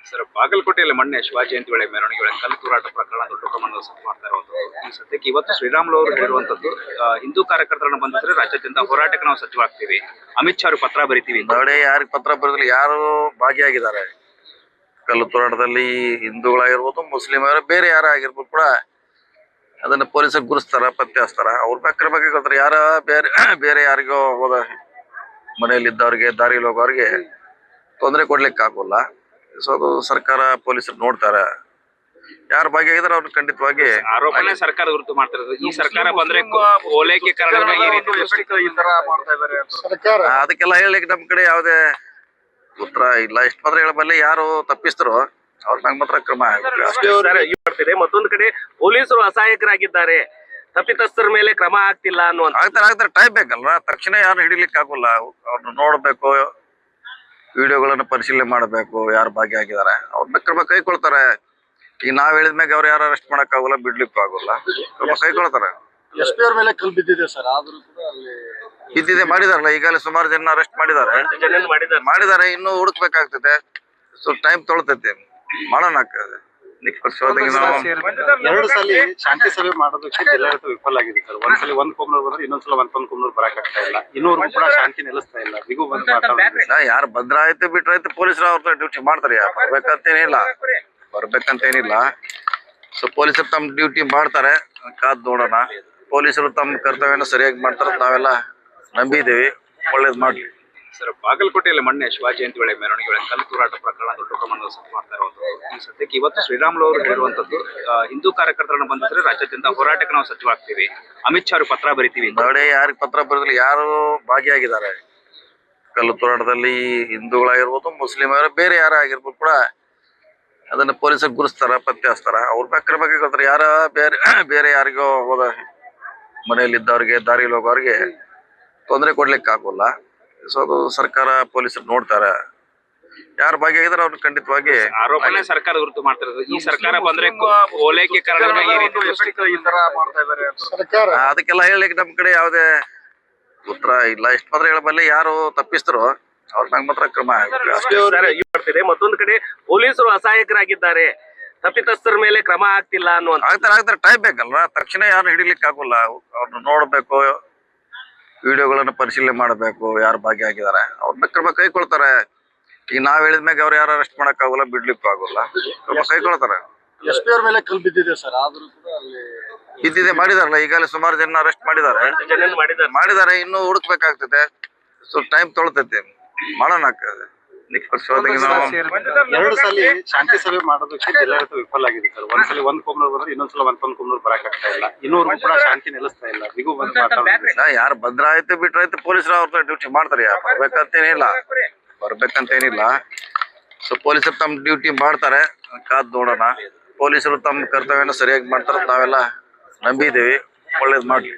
Sir, ಬಾಗಲಕೋಟೆಯಲ್ಲಿ ಮೊನ್ನೆ ಶಿವಾಜಿ ಜಯಂತಿ ವೇಳೆ ಮೆರವಣಿಗೆ ವೇಳೆ ಕಲ್ಲು ತೂರಾಟ ಪ್ರಕರಣ ದೊಡ್ಡ ಪ್ರಮಾಣದಲ್ಲಿ ಸದ್ದು ಮಾಡ್ತಾ ಇರುವಂತದ್ದು. ಈ ಸದ್ಯಕ್ಕೆ ಇವತ್ತು ಶ್ರೀರಾಮುಲು ಅವರು ಹೇಳಿರುವಂತದ್ದು, ಹಿಂದೂ ಕಾರ್ಯಕರ್ತರನ್ನು ಬಂಧಿಸಿದ್ರೆ ರಾಜ್ಯಾದ್ಯಂತ ಹೋರಾಟಕ್ಕೆ ನಾವು ಸಜ್ಜಾಗ್ತೀವಿ, ಅಮಿತ್ ಶಾ ಪತ್ರ ಬರೀತೀವಿ. ನೋಡಿ, ಯಾರಿಗೆ ಪತ್ರ ಬರೆದಿಲ್ಲ, ಯಾರು ಭಾಗಿಯಾಗಿದ್ದಾರೆ ಕಲ್ಲು ತೂರಾಟದಲ್ಲಿ, ಹಿಂದೂಗಳಾಗಿರ್ಬೋದು, ಮುಸ್ಲಿಮರ, ಬೇರೆ ಯಾರ ಆಗಿರ್ಬೋದು ಕೂಡ ಅದನ್ನ ಪೊಲೀಸರು ಗುರುಸ್ತಾರ, ಪತ್ತೆ ಹಚ್ತಾರ. ಅವ್ರ ಬಗ್ಗೆ ಕೇಳ್ತಾರೆ. ಯಾರ ಬೇರೆ ಬೇರೆ ಯಾರಿಗೋ ಹೋದ ಮನೆಯಲ್ಲಿದ್ದವ್ರಿಗೆ, ದಾರಿಯಲ್ಲಿ ಹೋಗೋರಿಗೆ ತೊಂದರೆ ಕೊಡ್ಲಿಕ್ಕೆ ಆಗೋಲ್ಲ. ಸೊ ಅದು ಸರ್ಕಾರ, ಪೊಲೀಸರು ನೋಡ್ತಾರೆ. ಯಾರು ಭಾಗಿಯಾಗಿದ್ರೆ ಅವ್ರು ಖಂಡಿತವಾಗಿ ಆರೋಪನೆ ಸರ್ಕಾರ ಗುರುತು ಮಾಡ್ತಿರೋದು. ಈ ಸರ್ಕಾರ ಬಂದ್ರೆ ಓಲೈಕೆ ಅದಕ್ಕೆಲ್ಲ ಹೇಳಲಿಕ್ಕೆ ನಮ್ ಕಡೆ ಯಾವುದೇ ಉತ್ತರ ಇಲ್ಲ. ಇಷ್ಟ ಮಾತ್ರ ಹೇಳಬಲ್ಲೆ, ಯಾರು ತಪ್ಪಿಸ್ತರೋ ಅವ್ರ ಮ್ಯಾಗ ಮಾತ್ರ ಕ್ರಮ ಆಗ್ತಿದೆ. ಮತ್ತೊಂದು ಕಡೆ ಪೊಲೀಸರು ಅಸಹಾಯಕರಾಗಿದ್ದಾರೆ, ತಪ್ಪಿತಸ್ಥರ ಮೇಲೆ ಕ್ರಮ ಆಗ್ತಿಲ್ಲ ಅನ್ನುವಂತ. ಆಗ್ತಾರೆ ಟೈಮ್ ಬೇಕಲ್ವ, ತಕ್ಷಣ ಯಾರು ಹಿಡಿಲಿಕ್ಕೆ ಆಗೋಲ್ಲ. ಅವ್ರನ್ನ ನೋಡ್ಬೇಕು, ವಿಡಿಯೋಗಳನ್ನ ಪರಿಶೀಲನೆ ಮಾಡಬೇಕು, ಯಾರು ಭಾಗಿಯಾಗಿದ್ದಾರೆ ಅವ್ರನ್ನ ಕ್ರಮ ಕೈಕೊಳ್ತಾರೆ. ಈಗ ನಾವ್ ಹೇಳಿದ್ಮ್ಯಾಗ ಅವ್ರು ಯಾರು ಅರೆಸ್ಟ್ ಮಾಡಕ್ ಆಗೋಲ್ಲ, ಬಿಡ್ಲಿಕ್ಕೂ ಆಗೋಲ್ಲ, ಕ್ರಮ ಕೈಕೊಳ್ತಾರೆ. ಎಸ್ ಪಿ ಅವ್ರ ಮೇಲೆ ಕಲ್ ಬಿದ್ದಿದೆ ಸರ್, ಆದ್ರೂ ಕೂಡ ಅಲ್ಲಿ ಬಿದ್ದಿದೆ. ಮಾಡಿದಾರಲ್ಲ, ಈಗಾಗಲೇ ಸುಮಾರು ಜನ ಅರೆಸ್ಟ್ ಮಾಡಿದ್ದಾರೆ. ಇನ್ನೂ ಹುಡುಕ್ಬೇಕಾಗ್ತದೆ, ಸ್ವಲ್ಪ ಟೈಮ್ ತೊಗೊಳ್ತೈತಿ, ಮಾಡೋಣ ಆಗ್ತದೆ. ಎರಡು ಸಲ ಶಾಂತಿ ಸಭೆ ಮಾಡೋದಕ್ಕೆ ಜಿಲ್ಲಾಡಳಿತ ವಿಫಲ ಆಗಿದೆ ಸರ್. ಒಂದ್ಸಲ ಒಂದ್ ಕೊಮ್ನೂರ್ ಬಂದ್ರೆ ಇನ್ನೊಂದ್ಸಲ ಒಂದ್ ಕೊಮ್ನೂರ್ ಬರಕ್ ಆಗ್ತಾ ಇಲ್ಲ. ಇನ್ನೂರು ಕೂಡ ಶಾಂತಿ ನೆಲೆಸ್ತಾ ಇಲ್ಲ. ಬಿಗು ಬಂದ್ ಯಾರು ಭದ್ರಾಯ್ತು ಬಿಟ್ರಾಯ್ತು ಪೊಲೀಸರು ಅವ್ರ ಡ್ಯೂಟಿ ಮಾಡ್ತಾರೆ. ಬರ್ಬೇಕಂತೇನಿಲ್ಲ. ಸೊ ಪೊಲೀಸರು ತಮ್ಮ ಡ್ಯೂಟಿ ಮಾಡ್ತಾರೆ, ಕಾದ್ ನೋಡೋಣ. ಪೊಲೀಸರು ತಮ್ಮ ಕರ್ತವ್ಯನ ಸರಿಯಾಗಿ ಮಾಡ್ತಾರೆ, ನಾವೆಲ್ಲ ನಂಬಿದ್ದೀವಿ. ಒಳ್ಳೇದ್ ಮಾಡ್ಲಿ. ಸರ್, ಬಾಗಲಕೋಟೆಯಲ್ಲಿ ಮೊನ್ನೆ ಶಿವಾಜಿ ಜಯಂತಿ ವೇಳೆ ಮೆರವಣಿಗೆ ವೇಳೆ ಕಲ್ಲು ತೂರಾಟ ಪ್ರಕರಣ ದೊಡ್ಡ ಪ್ರಮಾಣದಲ್ಲಿ ಸದ್ದು ಮಾಡ್ತಾ ಇರುವಂತದ್ದು. ಈ ಸದ್ಯಕ್ಕೆ ಇವತ್ತು ಶ್ರೀರಾಮುಲು ಅವರು ಹೇಳಿರುವಂತದ್ದು, ಹಿಂದೂ ಕಾರ್ಯಕರ್ತರನ್ನು ಬಂಧಿಸಿದ್ರೆ ರಾಜ್ಯಾದ್ಯಂತ ಹೋರಾಟಕ್ಕೆ ನಾವು ಸಜ್ಜಾಗ್ತೀವಿ, ಅಮಿತ್ ಶಾ ಪತ್ರ ಬರೀತೀವಿ. ನೋಡಿ, ಯಾರಿಗೆ ಪತ್ರ ಬರೆದಿಲ್ಲ, ಯಾರು ಭಾಗಿಯಾಗಿದ್ದಾರೆ ಕಲ್ಲು ತೂರಾಟದಲ್ಲಿ, ಹಿಂದೂಗಳಾಗಿರ್ಬೋದು, ಮುಸ್ಲಿಮರ, ಬೇರೆ ಯಾರ ಆಗಿರ್ಬೋದು ಕೂಡ ಅದನ್ನ ಪೊಲೀಸರು ಗುರುಸ್ತಾರ, ಪತ್ತೆ ಹಚ್ತಾರ. ಅವ್ರ ಬಗ್ಗೆ ಕೇಳ್ತಾರೆ. ಯಾರ ಬೇರೆ ಯಾರಿಗೋ ಹೋದ ಮನೆಯಲ್ಲಿದ್ದವ್ರಿಗೆ, ದಾರಿಯಲ್ಲಿ ಹೋಗೋರಿಗೆ ತೊಂದರೆ ಕೊಡ್ಲಿಕ್ಕೆ ಆಗೋಲ್ಲ. ಸೊ ಅದು ಸರ್ಕಾರ, ಪೊಲೀಸರು ನೋಡ್ತಾರೆ. ಯಾರು ಭಾಗಿಯಾಗಿದ್ರೆ ಅವ್ರು ಖಂಡಿತವಾಗಿ ಆರೋಪನೆ ಸರ್ಕಾರ ಗುರುತು ಮಾಡ್ತಿರೋದು. ಈ ಸರ್ಕಾರ ಬಂದ್ರೆ ಓಲೈಕೆ ಅದಕ್ಕೆಲ್ಲ ಹೇಳಲಿಕ್ಕೆ ನಮ್ ಕಡೆ ಯಾವುದೇ ಉತ್ತರ ಇಲ್ಲ. ಇಷ್ಟ ಮಾತ್ರ ಹೇಳಬಲ್ಲೆ, ಯಾರು ತಪ್ಪಿಸ್ತರೋ ಅವ್ರ ಮ್ಯಾಗ ಮಾತ್ರ ಕ್ರಮ ಆಗ್ತಿದೆ. ಮತ್ತೊಂದು ಕಡೆ ಪೊಲೀಸರು ಅಸಹಾಯಕರಾಗಿದ್ದಾರೆ, ತಪ್ಪಿತಸ್ಥರ ಮೇಲೆ ಕ್ರಮ ಆಗ್ತಿಲ್ಲ ಅನ್ನುವಂತ. ಆಗ್ತಾರೆ ಟೈಮ್ ಬೇಕಲ್ವ, ತಕ್ಷಣ ಯಾರು ಹಿಡಿಲಿಕ್ಕೆ ಆಗೋಲ್ಲ. ಅವ್ರನ್ನ ನೋಡ್ಬೇಕು, ವಿಡಿಯೋಗಳನ್ನ ಪರಿಶೀಲನೆ ಮಾಡಬೇಕು, ಯಾರು ಭಾಗಿಯಾಗಿದ್ದಾರೆ ಅವ್ರನ್ನ ಕ್ರಮ ಕೈಕೊಳ್ತಾರೆ. ಈಗ ನಾವ್ ಹೇಳಿದ್ಮ್ಯಾಗ ಅವ್ರು ಯಾರು ಅರೆಸ್ಟ್ ಮಾಡಕ್ ಆಗೋಲ್ಲ, ಬಿಡ್ಲಿಕ್ಕೂ ಆಗೋಲ್ಲ, ಕ್ರಮ ಕೈಕೊಳ್ತಾರೆ. ಎಸ್ ಪಿ ಅವ್ರ ಮೇಲೆ ಕಲ್ ಬಿದ್ದಿದೆ ಸರ್, ಆದ್ರೂ ಕೂಡ ಅಲ್ಲಿ ಬಿದ್ದಿದೆ. ಮಾಡಿದಾರಲ್ಲ, ಈಗಾಗಲೇ ಸುಮಾರು ಜನ ಅರೆಸ್ಟ್ ಮಾಡಿದ್ದಾರೆ. ಇನ್ನೂ ಹುಡುಕ್ಬೇಕಾಗ್ತದೆ, ಸ್ವಲ್ಪ ಟೈಮ್ ತೊಗೊಳ್ತೈತಿ, ಮಾಡೋಣ ಆಗ್ತದೆ. ಎರಡು ಸಲ ಶಾಂತಿ ಸಭೆ ಮಾಡೋದಕ್ಕೆ ಜಿಲ್ಲಾಡಳಿತ ವಿಫಲ ಆಗಿದೆ ಸರ್. ಒಂದ್ಸಲ ಒಂದ್ ಕೊಮ್ನೂರ್ ಬಂದ್ರೆ ಇನ್ನೊಂದ್ಸಲ ಒಂದ್ ಕೊಮ್ನೂರ್ ಬರಕ್ ಆಗ್ತಾ ಇಲ್ಲ. ಇನ್ನೂರು ಕೂಡ ಶಾಂತಿ ನೆಲೆಸ್ತಾ ಇಲ್ಲ. ಬಿಗು ಬಂದ್ ಯಾರು ಭದ್ರಾಯ್ತು ಬಿಟ್ರಾಯ್ತು ಪೊಲೀಸರು ಅವ್ರ ಡ್ಯೂಟಿ ಮಾಡ್ತಾರೆ. ಬರ್ಬೇಕಂತೇನಿಲ್ಲ. ಸೊ ಪೊಲೀಸರು ತಮ್ಮ ಡ್ಯೂಟಿ ಮಾಡ್ತಾರೆ, ಕಾದ್ ನೋಡೋಣ. ಪೊಲೀಸರು ತಮ್ಮ ಕರ್ತವ್ಯನ ಸರಿಯಾಗಿ ಮಾಡ್ತಾರೆ, ನಾವೆಲ್ಲ ನಂಬಿದ್ದೀವಿ. ಒಳ್ಳೇದ್ ಮಾಡ್ಲಿ.